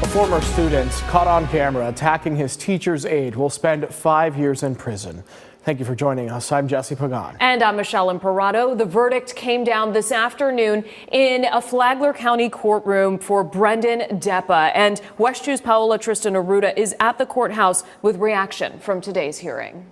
A former student caught on camera attacking his teacher's aide will spend 5 years in prison. Thank you for joining us. I'm Jesse Pagan. And I'm Michelle Imparato. The verdict came down this afternoon in a Flagler County courtroom for Brendan Deppa. And West 2's Paola Tristan Arruda is at the courthouse with reaction from today's hearing.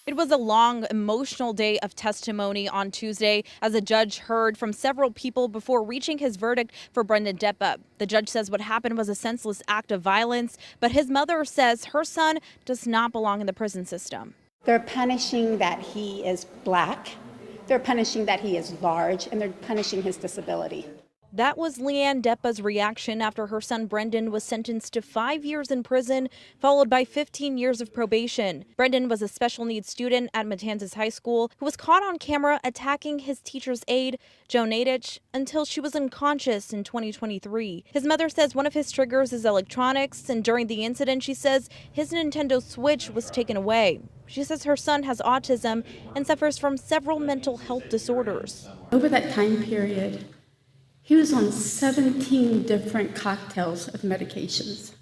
It was a long, emotional day of testimony on Tuesday as the judge heard from several people before reaching his verdict for Brendan Deppa. The judge says what happened was a senseless act of violence, but his mother says her son does not belong in the prison system. They're punishing that he is black, they're punishing that he is large, and they're punishing his disability. That was Leanne Deppa's reaction after her son Brendan was sentenced to 5 years in prison, followed by 15 years of probation. Brendan was a special needs student at Matanzas High School who was caught on camera attacking his teacher's aide, Joan Aide, until she was unconscious in 2023. His mother says one of his triggers is electronics, and during the incident, she says his Nintendo Switch was taken away. She says her son has autism and suffers from several mental health disorders. Over that time period, he was on 17 different cocktails of medications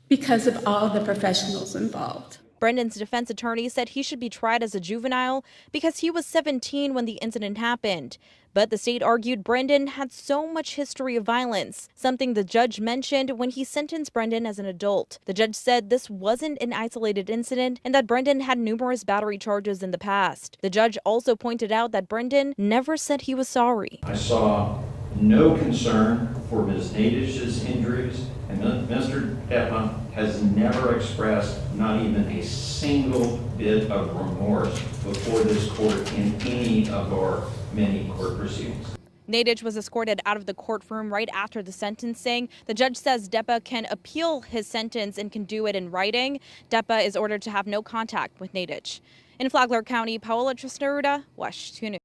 because of all the professionals involved. Brendan's defense attorney said he should be tried as a juvenile because he was 17 when the incident happened. But the state argued Brendan had so much history of violence, something the judge mentioned when he sentenced Brendan as an adult. The judge said this wasn't an isolated incident and that Brendan had numerous battery charges in the past. The judge also pointed out that Brendan never said he was sorry. I saw no concern for Ms. Nadish's injuries, and Mr. Deppa has never expressed not even a single bit of remorse before this court in any of our many court proceedings. Nadich was escorted out of the courtroom right after the sentencing. The judge says Deppa can appeal his sentence and can do it in writing. Deppa is ordered to have no contact with Nadich. In Flagler County, Paola Tristan Arruda, West 2 News.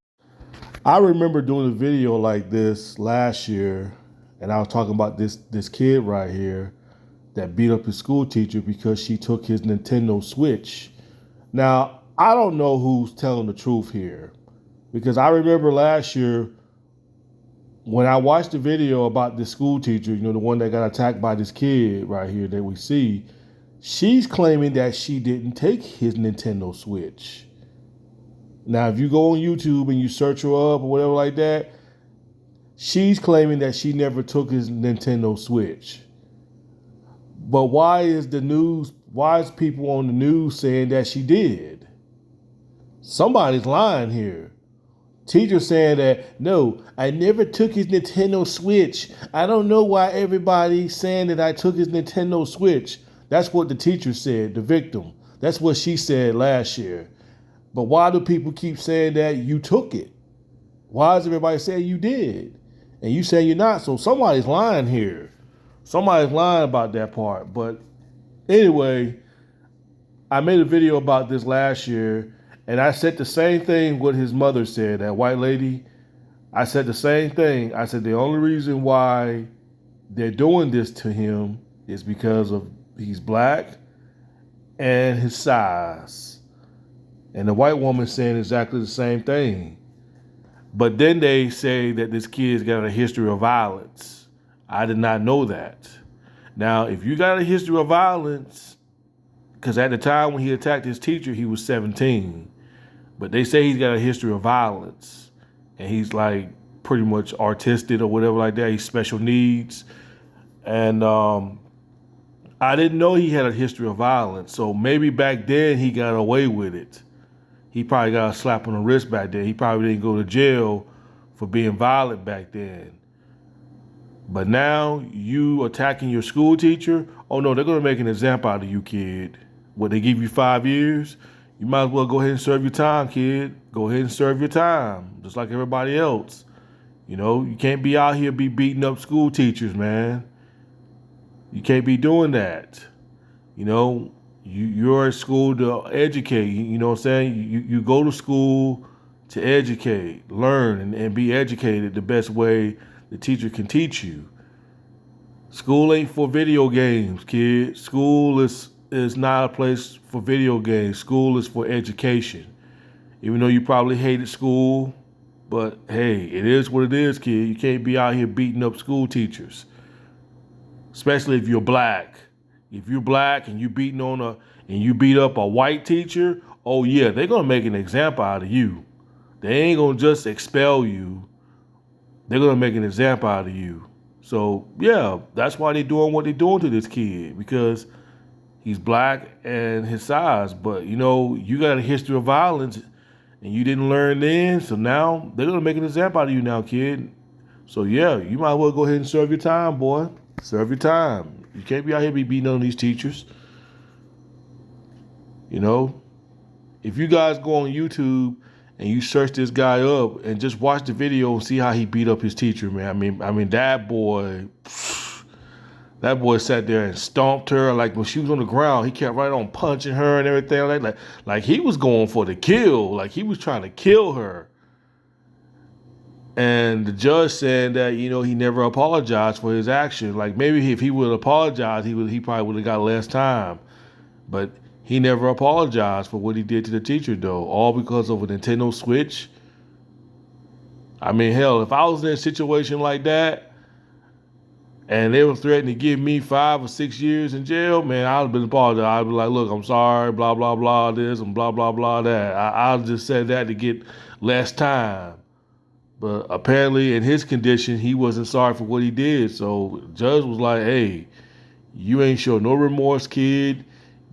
I remember doing a video like this last year, and I was talking about this kid right here that beat up his school teacher because she took his Nintendo Switch. Now, I don't know who's telling the truth here, because I remember last year when I watched the video about this school teacher, the one that got attacked by this kid right here that we see, she's claiming that she didn't take his Nintendo Switch. Now, if you go on YouTube and you search her up or whatever like that, she's claiming that she never took his Nintendo Switch. But why is people on the news saying that she did? Somebody's lying here. Teacher saying that, no, I never took his Nintendo Switch. I don't know why everybody's saying that I took his Nintendo Switch. That's what the teacher said, the victim. That's what she said last year. But why do people keep saying that you took it? Why is everybody saying you did? And you say you're not, so somebody's lying here. Somebody's lying about that part. But anyway, I made a video about this last year, and I said the same thing what his mother said, that white lady. I said the same thing. I said the only reason why they're doing this to him is because of he's black and his size. And the white woman's saying exactly the same thing. But then they say that this kid's got a history of violence. I did not know that. Now, if you got a history of violence, because at the time when he attacked his teacher, he was 17. But they say he's got a history of violence. And he's like pretty much artistic or whatever like that. He's special needs. And I didn't know he had a history of violence. So maybe back then he got away with it. He probably got a slap on the wrist back then. He probably didn't go to jail for being violent back then. But now you attacking your school teacher? Oh no, they're gonna make an example out of you, kid. What, they give you 5 years? You might as well go ahead and serve your time, kid. Go ahead and serve your time, just like everybody else. You can't be out here be beating up school teachers, man. You can't be doing that. You're at school to educate, you know what I'm saying? You go to school to educate, learn, and be educated the best way the teacher can teach you. School ain't for video games, kid. School is not a place for video games. School is for education. Even though you probably hated school, But hey, it is what it is, kid. You can't be out here beating up school teachers, especially if you're black. If you're black and you beat up a white teacher, oh yeah, they're gonna make an example out of you. They ain't gonna just expel you. They're gonna make an example out of you. So yeah, that's why they're doing what they're doing to this kid, because he's black and his size. But you got a history of violence and you didn't learn then, so now they're gonna make an example out of you now, kid. So yeah, you might as well go ahead and serve your time, boy. Serve your time. You can't be out here beating on these teachers. If you guys go on YouTube and you search this guy up and just watch the video and see how he beat up his teacher, man. I mean that boy sat there and stomped her. Like when she was on the ground, he kept right on punching her and everything. Like he was going for the kill. Like he was trying to kill her. And the judge said that, he never apologized for his action. Like maybe if he would apologize, he probably would have got less time. But he never apologized for what he did to the teacher, though, all because of a Nintendo Switch. I mean, hell, if I was in a situation like that and they were threatening to give me 5 or 6 years in jail, man, I'd have been apologized. I'd be like, look, I'm sorry, blah, blah, blah, this and blah, blah, blah, that. I'll just said that to get less time. But apparently in his condition, he wasn't sorry for what he did. So the judge was like, hey, you ain't show no remorse, kid.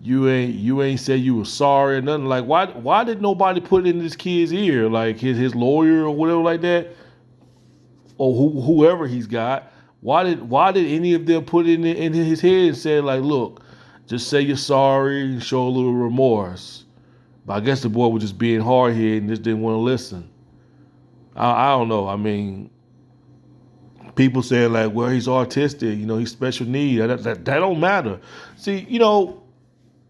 You ain't said you were sorry or nothing. Like, why did nobody put it in this kid's ear? Like his lawyer or whatever like that? Or whoever he's got. Why did any of them put it in his head and say, like, look, just say you're sorry and show a little remorse? But I guess the boy was just being hard-headed and just didn't want to listen. I don't know. I mean, people saying like, well, he's autistic, he's special need. That don't matter. See,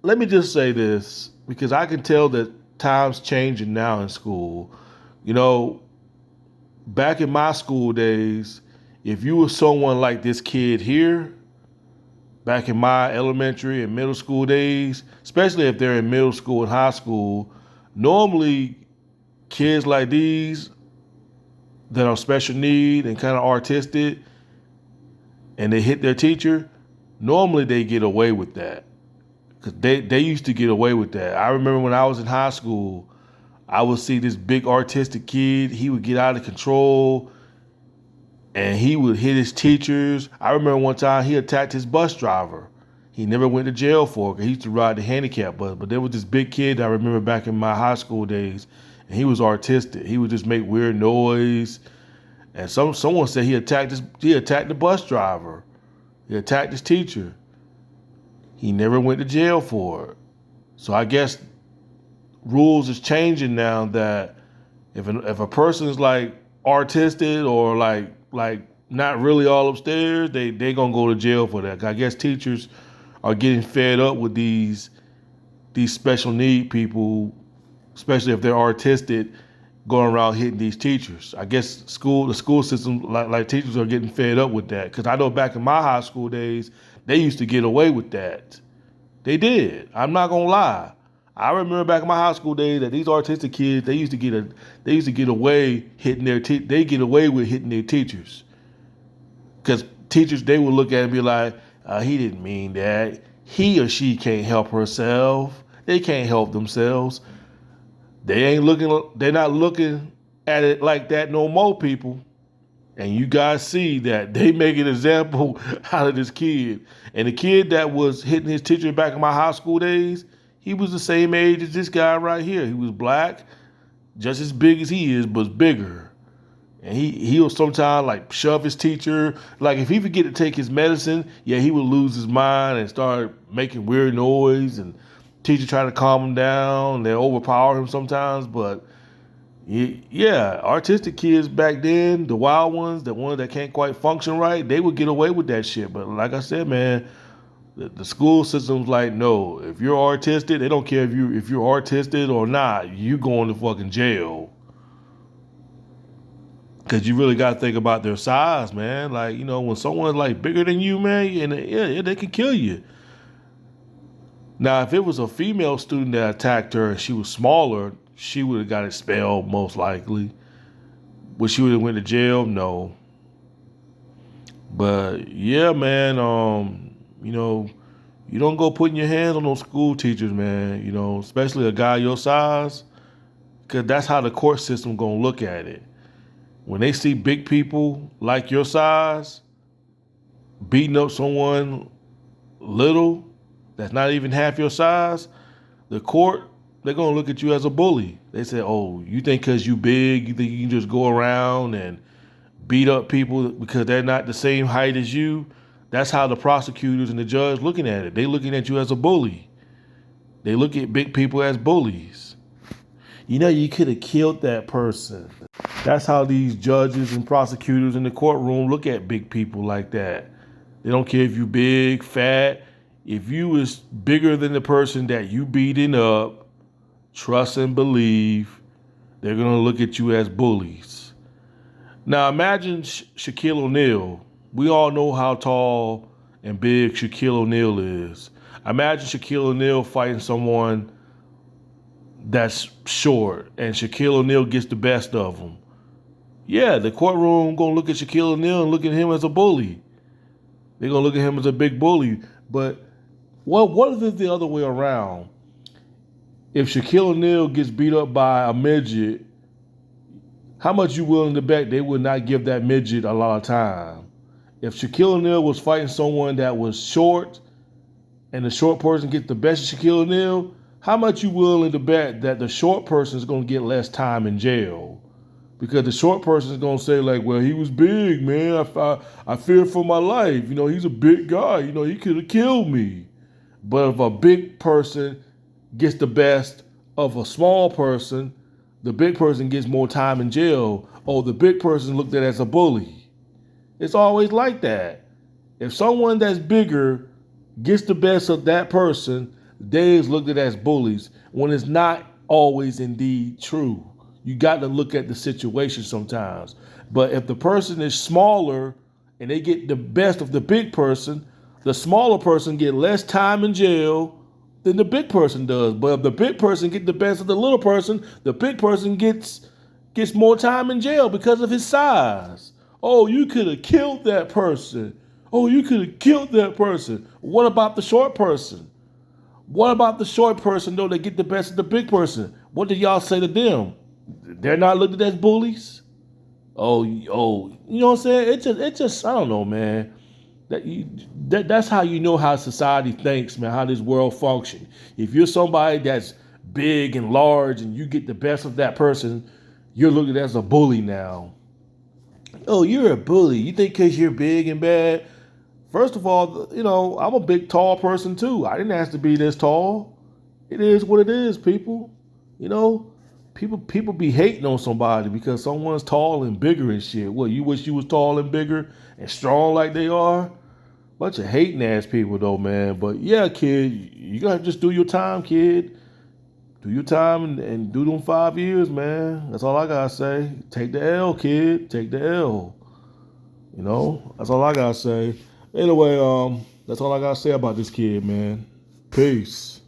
let me just say this, because I can tell that times changing now in school. Back in my school days, if you were someone like this kid here, back in my elementary and middle school days, especially if they're in middle school and high school, normally kids like these that are special need and kind of artistic and they hit their teacher, normally they get away with that. Because they used to get away with that. I remember when I was in high school, I would see this big artistic kid. He would get out of control and he would hit his teachers. I remember one time he attacked his bus driver. He never went to jail for it because he used to ride the handicap bus. But there was this big kid I remember back in my high school days, and he was artistic. He would just make weird noise. And someone said he attacked the bus driver. He attacked his teacher. He never went to jail for it. So I guess rules is changing now that if a person is like artistic or like not really all upstairs, they gonna go to jail for that. I guess teachers are getting fed up with these special need people, especially if they're artistic, going around hitting these teachers. I guess the school system, like teachers are getting fed up with that. Because I know back in my high school days, they used to get away with that. They did. I'm not gonna lie. I remember back in my high school days that these artistic kids, they used to get away hitting they get away with hitting their teachers. Because teachers, they would look at it and be like, he didn't mean that. He or she can't help herself. They can't help themselves. They're not looking at it like that no more, people. And you guys see that they make an example out of this kid. And the kid that was hitting his teacher back in my high school days, he was the same age as this guy right here. He was black, just as big as he is, but bigger. And he would sometimes like shove his teacher. Like if he forget to take his medicine, yeah, he would lose his mind and start making weird noise, and teacher try to calm him down. They overpower him sometimes, but yeah, artistic kids back then, the wild ones, the ones that can't quite function right, they would get away with that shit. But like I said, man, the school system's like, no, if you're artistic, they don't care if you're artistic or not, you going to fucking jail. Because you really got to think about their size, man. Like, when someone's like bigger than you, man, and they can kill you. Now, if it was a female student that attacked her and she was smaller, she would have got expelled most likely. Would she would have went to jail? No. But yeah, man, you know, you don't go putting your hands on those school teachers, man, you know, especially a guy your size, because that's how the court system gonna look at it. When they see big people like your size beating up someone little that's not even half your size, the court, they're gonna look at you as a bully. They say, oh, you think because you big, you think you can just go around and beat up people because they're not the same height as you? That's how the prosecutors and the judge looking at it. They looking at you as a bully. They look at big people as bullies. You know, you could have killed that person. That's how these judges and prosecutors in the courtroom look at big people like that. They don't care if you big, fat. If you was bigger than the person that you beating up, trust and believe, they're gonna look at you as bullies. Now imagine Shaquille O'Neal. We all know how tall and big Shaquille O'Neal is. Imagine Shaquille O'Neal fighting someone that's short and Shaquille O'Neal gets the best of him. Yeah, the courtroom gonna look at Shaquille O'Neal and look at him as a bully. They're gonna look at him as a big bully. But what if it's the other way around? If Shaquille O'Neal gets beat up by a midget, how much you willing to bet they would not give that midget a lot of time? If Shaquille O'Neal was fighting someone that was short and the short person gets the best of Shaquille O'Neal, how much you willing to bet that the short person is going to get less time in jail? Because the short person is going to say like, well, he was big, man. I fear for my life. You know, he's a big guy. You know, he could have killed me. But if a big person gets the best of a small person, the big person gets more time in jail. Oh, the big person looked at as a bully. It's always like that. If someone that's bigger gets the best of that person, they is looked at as bullies when it's not always indeed true. You got to look at the situation sometimes. But if the person is smaller and they get the best of the big person, the smaller person get less time in jail than the big person does. But if the big person get the best of the little person, the big person gets more time in jail because of his size. Oh, you could have killed that person. Oh, you could have killed that person. What about the short person? What about the short person, though, that get the best of the big person? What did y'all say to them? They're not looked at as bullies? Oh, you know what I'm saying? It just, I don't know, man. That's how you know how society thinks, man, how this world functions. If you're somebody that's big and large and you get the best of that person, you're looked at as a bully now. Oh, you're a bully. You think because you're big and bad? First of all, you know, I'm a big, tall person too. I didn't ask to be this tall. It is what it is, people. You know, people be hating on somebody because someone's tall and bigger and shit. What, you wish you was tall and bigger and strong like they are? Bunch of hating ass people though, man. But yeah, kid, you gotta just do your time, kid. Do your time and do them 5 years, man. That's all I gotta say. Take the L, kid. Take the L. You know, that's all I gotta say. Anyway, that's all I gotta say about this kid, man. Peace.